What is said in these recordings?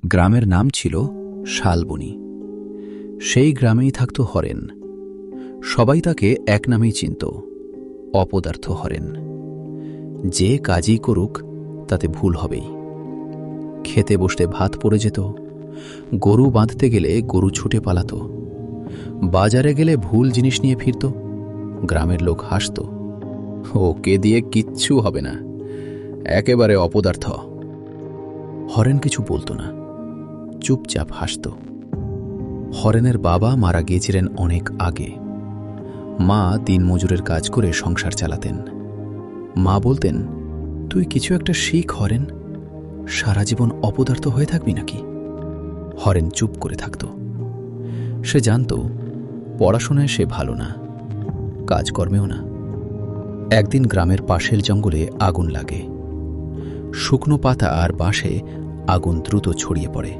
গ্রামের নাম ছিল শালবনী। সেই গ্রামেই থাকত হরেন। সবাই তাকে এক নামেই চিনত, অপদার্থ হরেন। যে কাজই করুক তাতে ভুল হবেই। খেতে বসতে ভাত পড়ে যেত, গরু বাঁধতে গেলে গরু ছুটে পালাত, বাজারে গেলে ভুল জিনিস নিয়ে ফিরত। গ্রামের লোক হাসত, ওকে দিয়ে কিচ্ছু হবে না, একেবারে অপদার্থ। হরেন কিছু বলতো না, চুপচাপ হাসত। হরেনের বাবা মারা গিয়েছিলেন অনেক আগে। মা দিনমজুরের কাজ করে সংসার চালাতেন। মা বলতেন, তুই কিছু একটা শিখ হরেন, সারা জীবন অপদার্থ হয়ে থাকবি নাকি? হরেন চুপ করে থাকত। সে জানত পড়াশোনায় সে ভালো না, কাজকর্মেও না। একদিন গ্রামের পাশের জঙ্গলে আগুন লাগে। শুকনো পাতা আর বাঁশে আগুন দ্রুত ছড়িয়ে পড়ে।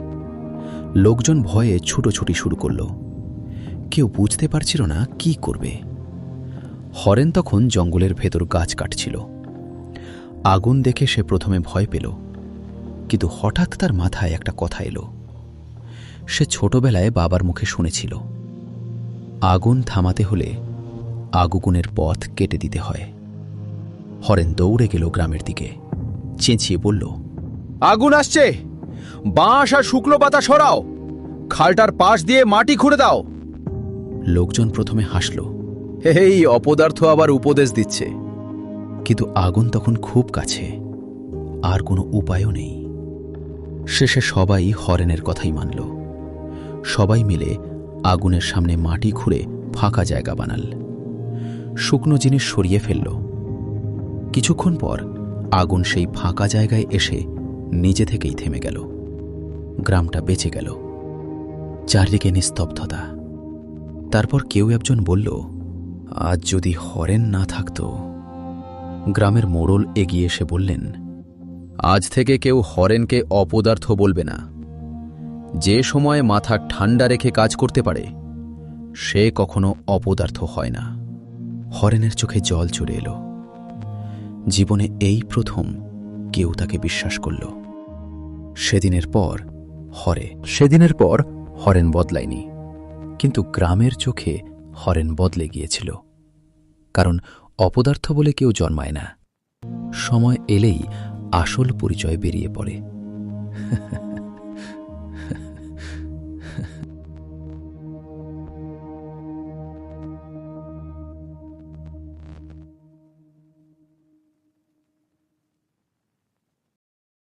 লোকজন ভয়ে ছুটোছুটি শুরু করল। কেউ বুঝতে পারছিল না কি করবে। হরেন তখন জঙ্গলের ভেতর গাছ কাটছিল। আগুন দেখে সে প্রথমে ভয় পেল, কিন্তু হঠাৎ তার মাথায় একটা কথা এলো। সে ছোটবেলায় বাবার মুখে শুনেছিল, আগুন থামাতে হলে আগুনের পথ কেটে দিতে হয়। হরেন দৌড়ে গেল গ্রামের দিকে, চেঁচিয়ে বলল, আগুন আসছে, বাঁশ আর শুকনো পাতা সরাও, খালটার পাশ দিয়ে মাটি খুঁড়ে দাও। লোকজন প্রথমে হাসল, এই অপদার্থ আবার উপদেশ দিচ্ছে। কিন্তু আগুন তখন খুব কাছে, আর কোনো উপায়ও নেই। শেষে সবাই হরেনের কথাই মানল। সবাই মিলে আগুনের সামনে মাটি খুঁড়ে ফাঁকা জায়গা বানাল, শুকনো জিনিস সরিয়ে ফেলল। কিছুক্ষণ পর আগুন সেই ফাঁকা জায়গায় এসে নিজে থেকেই থেমে গেল। গ্রামটা বেঁচে গেল। চারদিকে নিস্তব্ধতা। তারপর কেউ একজন বলল, আজ যদি হরেন না থাকত। গ্রামের মোড়ল এগিয়ে এসে বললেন, আজ থেকে কেউ হরেনকে অপদার্থ বলবে না। যে সময় মাথা ঠান্ডা রেখে কাজ করতে পারে, সে কখনো অপদার্থ হয় না। হরেনের চোখে জল চলে এলো। জীবনে এই প্রথম কেউ তাকে বিশ্বাস করল। সেদিনের পর হরেন বদলায়নি, কিন্তু গ্রামের চোখে হরেন বদলে গিয়েছিল। কারণ অপদার্থ বলে কেউ জন্মায় না, সময় এলেই আসল পরিচয় বেরিয়ে পড়ে।